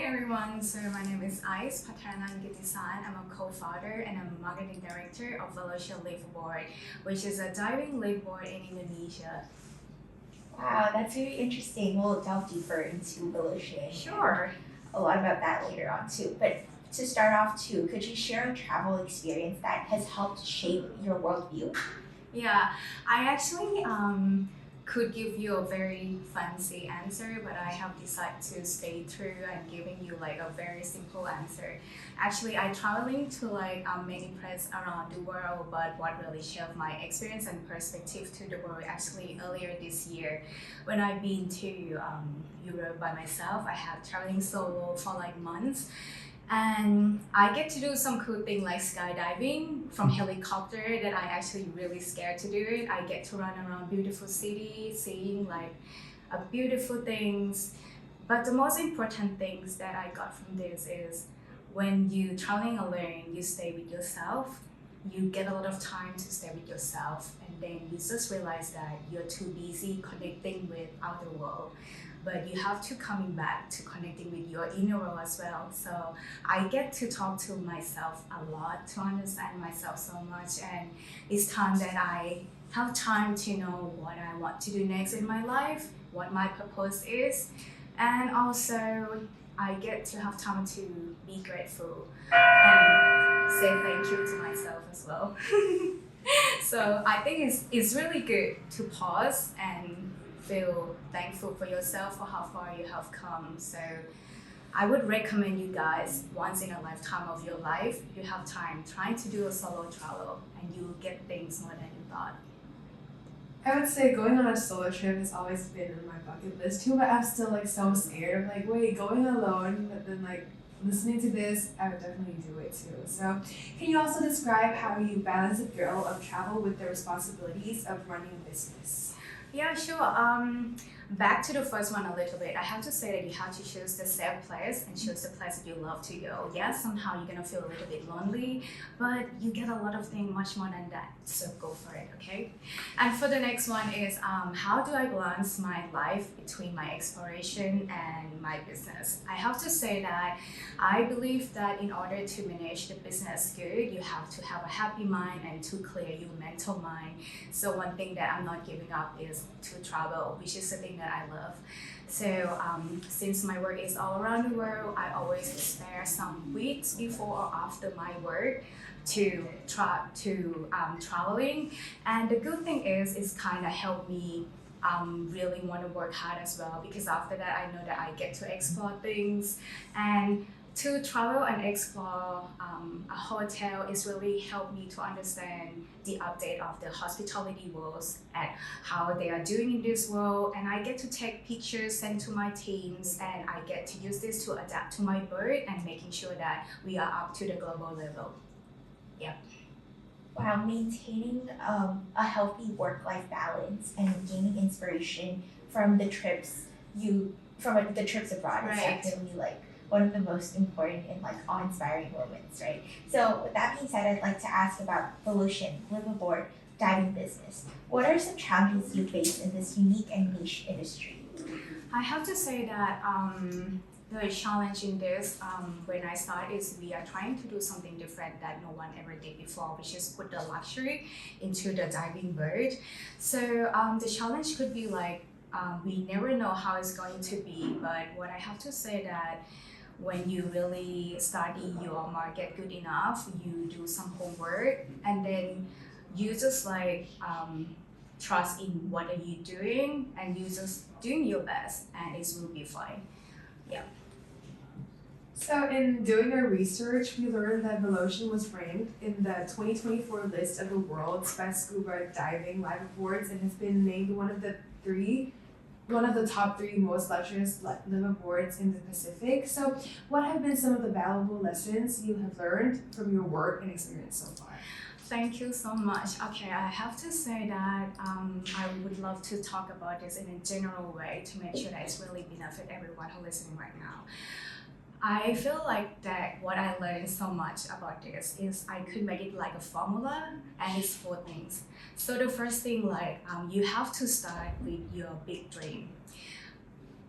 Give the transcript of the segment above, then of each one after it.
everyone, so my name is Ice Pataranan Gitisan. I'm a co-founder and I'm a marketing director of Velocean Liveaboard, which is a diving liveaboard in Indonesia. Wow, that's very interesting. We'll delve deeper into Velocean. Sure. A lot about that later on too. But to start off too, could you share a travel experience that has helped shape your worldview? Yeah, I actually could give you a very fancy answer, but I have decided to stay true and giving you like a very simple answer. Actually, I traveling to like many places around the world, but what really shaped my experience and perspective to the world actually earlier this year, when I've been to Europe by myself. I have traveling solo for like months. And I get to do some cool thing like skydiving from helicopter that I actually really scared to do it. I get to run around beautiful city, seeing like beautiful things. But the most important things that I got from this is when you traveling alone, you stay with yourself. You get a lot of time to stay with yourself, and then you just realize that you're too busy connecting with outer world, but you have to coming back to connecting with your inner world as well. So I get to talk to myself a lot, to understand myself so much, and it's time that I have time to know what I want to do next in my life, what my purpose is, and also I get to have time to be grateful and say thank you to myself as well. So I think it's really good to pause and feel thankful for yourself for how far you have come. So I would recommend you guys, once in a lifetime of your life, you have time trying to do a solo travel and you will get things more than you thought. I would say going on a solo trip has always been on my bucket list too, but I'm still like so scared of like, wait, going alone, but then like listening to this, I would definitely do it too. So can you also describe how you balance the thrill of travel with the responsibilities of running a business? Yeah, sure. Back to the first one a little bit. I have to say that you have to choose the safe place and choose the place that you love to go. Yes, somehow you're gonna feel a little bit lonely, but you get a lot of things much more than that. So go for it, okay? And for the next one is how do I balance my life between my exploration and my business? I have to say that I believe that in order to manage the business good, you have to have a happy mind and to clear your mental mind. So one thing that I'm not giving up is to travel, which is the thing that I love. So since my work is all around the world, I always spare some weeks before or after my work to traveling. And the good thing is it's kind of helped me really want to work hard as well, because after that I know that I get to explore things, and to travel and explore a hotel is really helped me to understand the update of the hospitality worlds and how they are doing in this world. And I get to take pictures, send to my teams, and I get to use this to adapt to my bird and making sure that we are up to the global level. Yeah. While maintaining a healthy work-life balance and gaining inspiration from the trips the trips abroad is Right. definitely like one of the most important and like awe-inspiring moments, right? So with that being said, I'd like to ask about Velocean, Liveaboard diving business. What are some challenges you face in this unique and niche industry? I have to say that the challenge in this when I start is we are trying to do something different that no one ever did before, which is put the luxury into the diving bird. So the challenge could be like we never know how it's going to be, but what I have to say that when you really study your market good enough, you do some homework, and then you just like trust in what are you doing, and you just doing your best, and it will be fine. Yeah. So in doing our research, we learned that Velocean was ranked in the 2024 list of the world's best scuba diving liveaboards and has been named one of the top three most luxurious liveaboards in the Pacific. So what have been some of the valuable lessons you have learned from your work and experience so far? Thank you so much. Okay, I have to say that I would love to talk about this in a general way to make sure that it's really benefit everyone who's listening right now. I feel like that what I learned so much about this is I could make it like a formula, and it's 4 things. So the first thing, like you have to start with your big dream.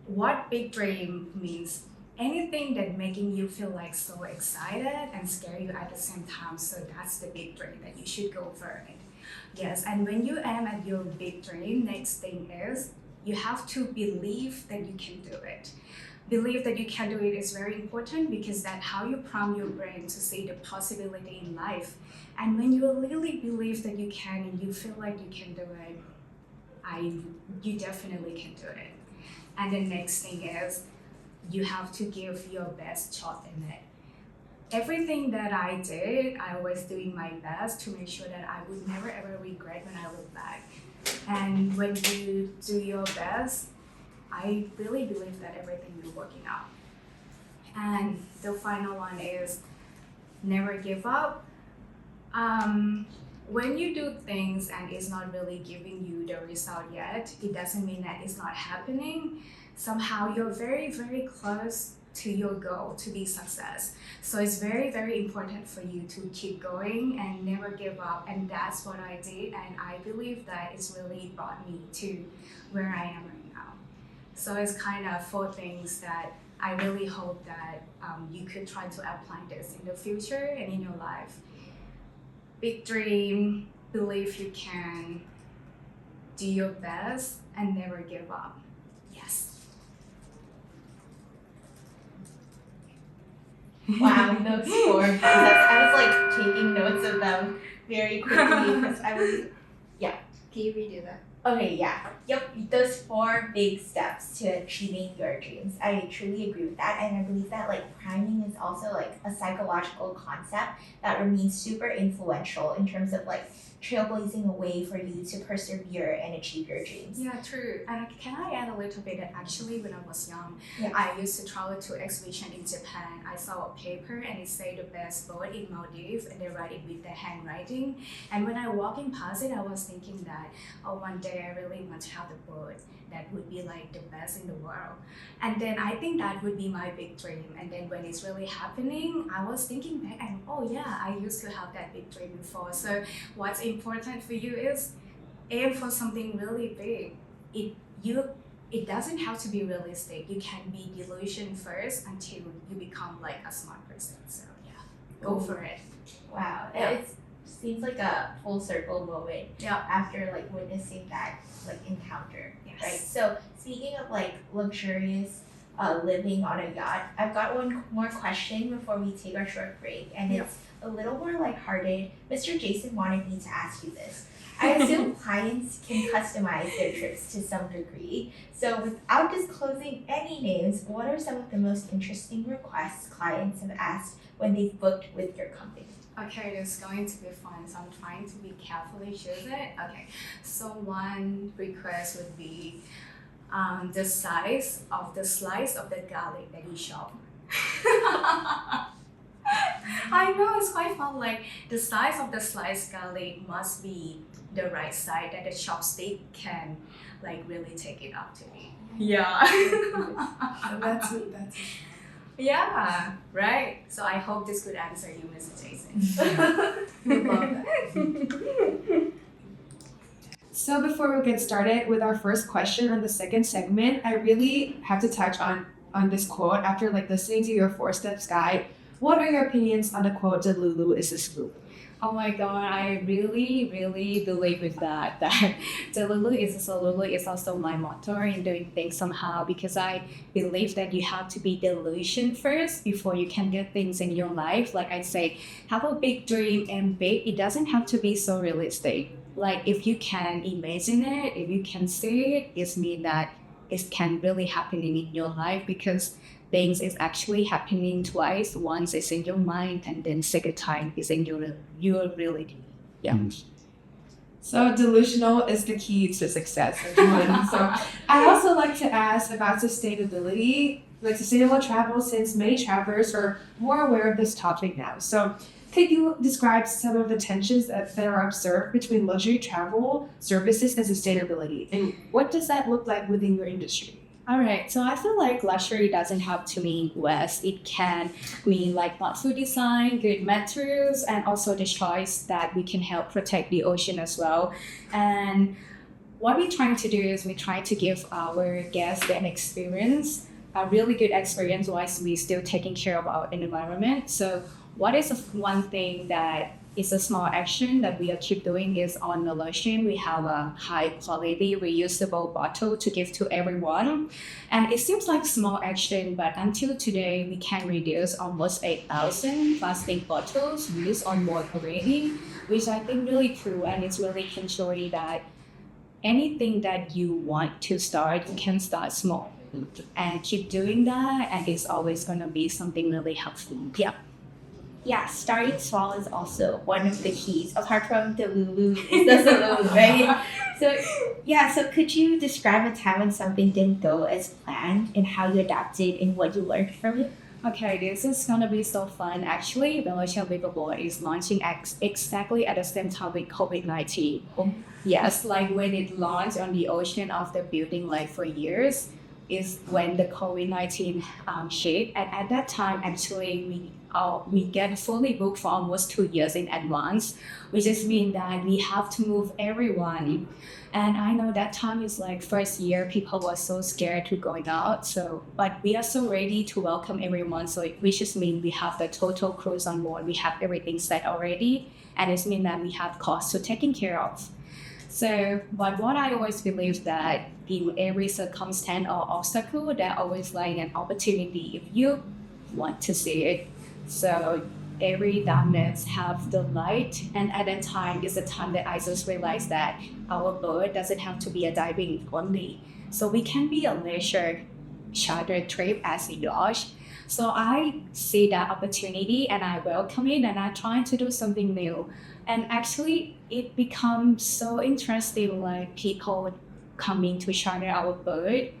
What big dream means anything that making you feel like so excited and scare you at the same time. So that's the big dream that you should go for it. Yes, and when you aim at your big dream, next thing is you have to believe that you can do it. Believe that you can do it is very important because that's how you prompt your brain to see the possibility in life. And when you really believe that you can and you feel like you can do it, you definitely can do it. And the next thing is you have to give your best shot in it. Everything that I did, I was doing my best to make sure that I would never ever regret when I look back. And when you do your best, I really believe that everything will working out. And the final one is never give up. When you do things and it's not really giving you the result yet, it doesn't mean that it's not happening. Somehow you're very, very close to your goal to be success. So it's very, very important for you to keep going and never give up. And that's what I did. And I believe that it's really brought me to where I am right now. So it's kind of 4 things that I really hope that you could try to apply this in the future and in your life. Big dream, believe you can, do your best, and never give up. Yes. Wow, those 4 concepts. I was like taking notes of them very quickly because I was. Can you redo that? Okay, yeah. Yep, those 4 big steps to achieving your dreams. I truly agree with that. And I believe that like priming is also like a psychological concept that remains super influential in terms of like trailblazing a way for you to persevere and achieve your dreams. Yeah, true. And can I add a little bit that actually when I was young, Yeah. I used to travel to exhibition in Japan. I saw a paper and it said the best boat in Maldives and they write it with their handwriting. And when I walking past it, I was thinking that, oh, one day I really want to have the boat that would be like the best in the world. And then I think that would be my big dream. And then when it's really happening, I was thinking back and oh yeah, I used to have that big dream before. So what's important for you is aim for something really big. It doesn't have to be realistic. You can be delusion first until you become like a smart person. So yeah, go for it. Wow. Yeah. It seems like a full circle moment Yeah. after like witnessing that like encounter. Yes. Right. So speaking of like luxurious living on a yacht, I've got one more question before we take our short break, and Yeah. it's a little more lighthearted. Mr. Jason wanted me to ask you this. I assume clients can customize their trips to some degree. So without disclosing any names, what are some of the most interesting requests clients have asked when they've booked with your company? Okay, this is going to be fun, so I'm trying to be carefully choose it. Okay, so one request would be the size of the slice of the garlic that you shop. I know it's quite fun. Like the size of the sliced garlic must be the right size that the chopstick can like really take it up to me. Yeah. And that's Yeah, right. So I hope this could answer you, Mr. Jason. we love that. So before we get started with our first question on the second segment, I really have to touch on this quote after like listening to your 4 steps guide. What are your opinions on the quote, "Delulu is a scoop"? Oh my god, I really, really believe with that delulu is a solulu is also my motto in doing things somehow, because I believe that you have to be delusion first before you can get things in your life. Like I say, have a big dream and big. It doesn't have to be so realistic. Like if you can imagine it, if you can see it, it means that it can really happening in your life, because things is actually happening twice. Once it's in your mind, and then second time is in your reality. Yeah. So delusional is the key to success, everyone. So I also like to ask about sustainability, like sustainable travel, since many travelers are more aware of this topic now. So could you describe some of the tensions that are observed between luxury travel services and sustainability? And what does that look like within your industry? All right, so I feel like luxury doesn't have to mean West. It can mean like thoughtful design, good materials, and also the choice that we can help protect the ocean as well. And what we're trying to do is we're trying to give our guests an experience a really good experience whilst we still taking care of our environment. So what is one thing that is a small action that we keep doing is on Velocean, we have a high quality reusable bottle to give to everyone. And it seems like small action, but until today, we can reduce almost 8,000 plastic bottles used on board already, which I think really cool, and it's really can show you that anything that you want to start, you can start small and keep doing that, and it's always going to be something really helpful. Yeah. Yeah, starting small is also one of the keys. Apart from the delulu, is the solulu, right? So could you describe a time when something didn't go as planned and how you adapted and what you learned from it? Okay, this is gonna be so fun. Actually, Velocean Liveaboard is launching exactly at the same time with COVID-19. Oh. Yes, like when it launched on the ocean after building like for years, is when the COVID-19 hit. And at that time, actually, we get fully booked for almost 2 years in advance, which just means that we have to move everyone. And I know that time is like first year, people were so scared to going out. So, but we are so ready to welcome everyone. So which just means we have the total crews on board. We have everything set already. And it means that we have costs to taking care of. So, but what I always believe that in every circumstance or obstacle, there always like an opportunity if you want to see it. So every darkness have the light, and at that time is the time that I just realized that our boat doesn't have to be a diving only. So we can be a leisure charter trip as a yacht. So I see that opportunity and I welcome it, and I try to do something new. And actually it becomes so interesting, like people coming to charter our boat,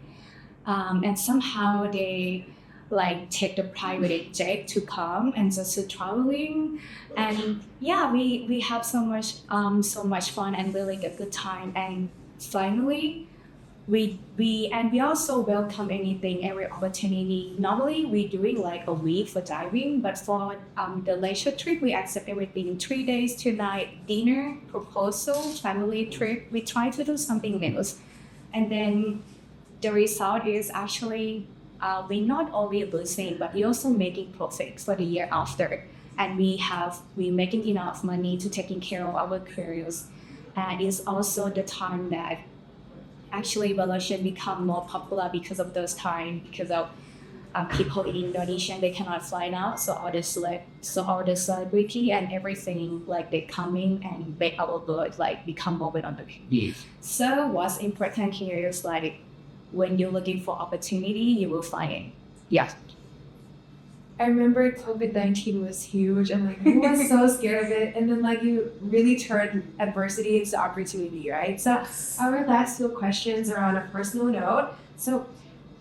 and somehow they like take the private jet to come and just to traveling. And yeah, we have so much fun and really a good time. And finally we also welcome every opportunity. Normally we doing like a week for diving, but for the leisure trip we accept everything. 3 days, 2 nights, dinner, proposal, family trip. We try to do something else, and then the result is actually we not only losing, but we also making profits for the year after, and we making enough money to taking care of our careers. And it's also the time that actually Velocean become more popular because of those time, because of people in Indonesia, they cannot fly now, so all the celebrity and everything, like they coming and make our boat like become more on the Yes. So what's important here is like when you're looking for opportunity, you will find it. Yeah. I remember COVID-19 was huge and like everyone was so scared of it, and then like you really turned adversity into opportunity, right? So our last few questions are on a personal note. So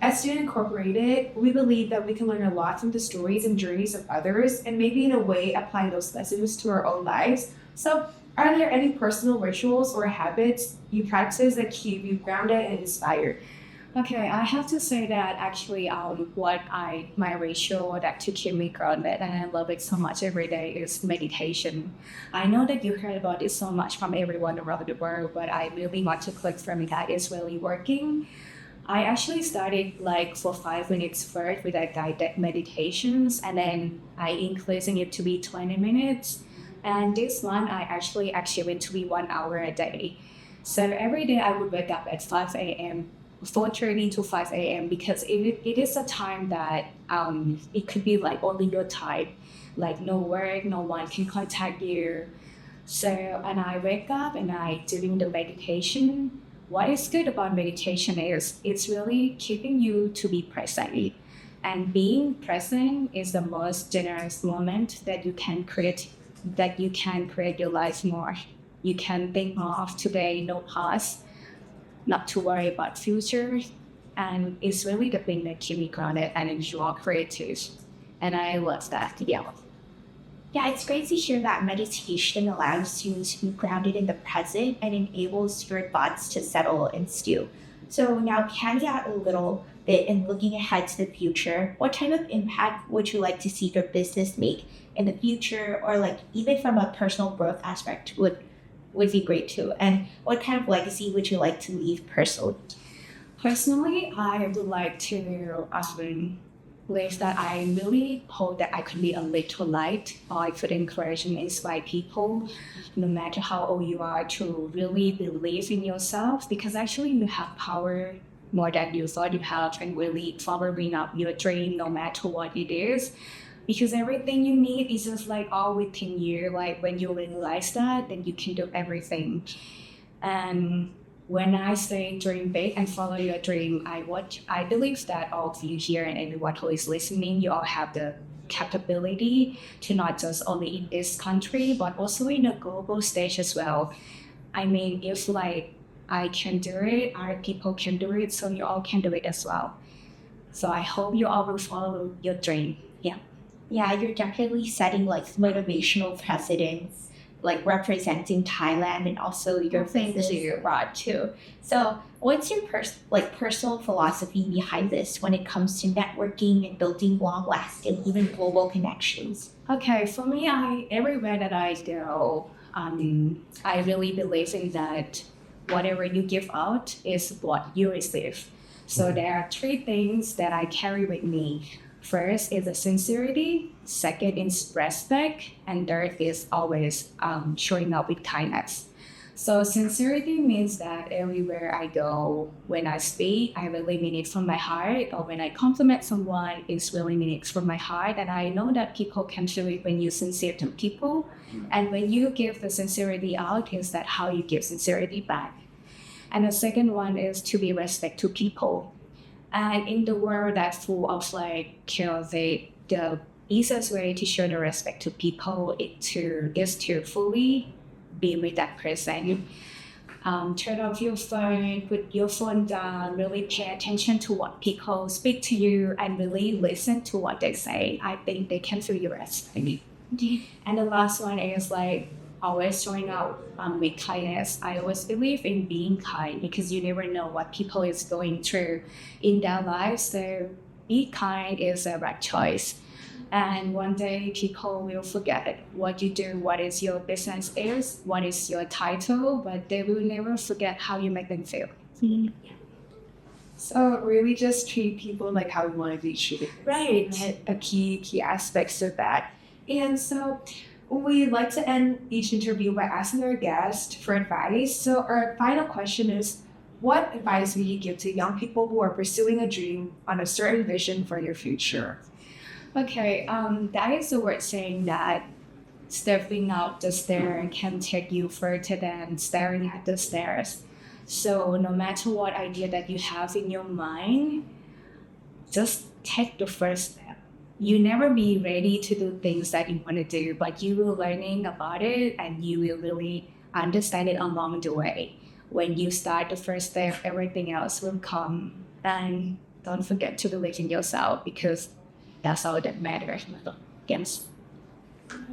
at Student Incorporated, we believe that we can learn a lot from the stories and journeys of others, and maybe in a way apply those lessons to our own lives. So are there any personal rituals or habits you practice that keep you grounded and inspired? Okay, I have to say that actually my ritual that to keep me grounded and I love it so much every day is meditation. I know that you heard about it so much from everyone around the world, but I really want to click from it that it's really working. I actually started like for 5 minutes first with a guided meditations, and then I increasing it to be 20 minutes. And this one I actually achieved to be 1 hour a day. So every day I would wake up at 5 a.m. 4:30 to 5 a.m. because it is a time that it could be like only your time, like no work, no one can contact you. So, and I wake up and I doing the meditation. What is good about meditation is it's really keeping you to be present. And being present is the most generous moment that you can create your life more. You can think more of today, no past, not to worry about future, and it's really the thing that keep me grounded and enjoy creative, and I love that. Yeah. Yeah, it's great to hear that meditation allows you to be grounded in the present and enables your thoughts to settle and stew. So now panning out a little bit and looking ahead to the future, what type of impact would you like to see your business make in the future, or like even from a personal growth aspect would be great too. And what kind of legacy would you like to leave personally? Personally, I would like to believe that I really hope that I could be a little light, or I could encourage and inspire people, no matter how old you are, to really believe in yourself, because actually you have power more than you thought you have, and really following up your dream no matter what it is. Because everything you need is just like all within you. Like when you realize that, then you can do everything. And when I say dream big and follow your dream, I believe that all of you here and everyone who is listening, you all have the capability to not just only in this country, but also in a global stage as well. I mean, if like I can do it, other people can do it, so you all can do it as well. So I hope you all will follow your dream. Yeah. Yeah, you're definitely setting like motivational precedents, like representing Thailand and also your business abroad too. So, what's your personal philosophy behind this when it comes to networking and building long-lasting, even global connections? Okay, for me, everywhere that I go, I really believe in that whatever you give out is what you receive. So there are three things that I carry with me. First is the sincerity, second is respect, and third is always showing up with kindness. So sincerity means that everywhere I go, when I speak, I really mean it from my heart, or when I compliment someone, it's really mean it from my heart. And I know that people can feel it when you're sincere to people. And when you give the sincerity out, is that how you give sincerity back. And the second one is to be respect to people. And in the world that's full of the easiest way to show the respect to people is to fully be with that person. Turn off your phone, put your phone down, really pay attention to what people speak to you and really listen to what they say. I think they can feel your respect. And the last one is like always showing up with kindness. I always believe in being kind because you never know what people is going through in their lives. So be kind is a right choice. And one day people will forget what you do, what is your business is, what is your title, but they will never forget how you make them feel. Mhm. So really just treat people like how you want to be treated. Right. A key aspects of that. And so we like to end each interview by asking our guest for advice. So our final question is, what advice would you give to young people who are pursuing a dream on a certain vision for their future? Okay, that is the word saying that stepping out the stair can take you further than staring at the stairs. So no matter what idea that you have in your mind, just take the first step. You never be ready to do things that you want to do, but you will learning about it and you will really understand it along the way. When you start the first step, everything else will come. And don't forget to believe in yourself because that's all that matters. Yes.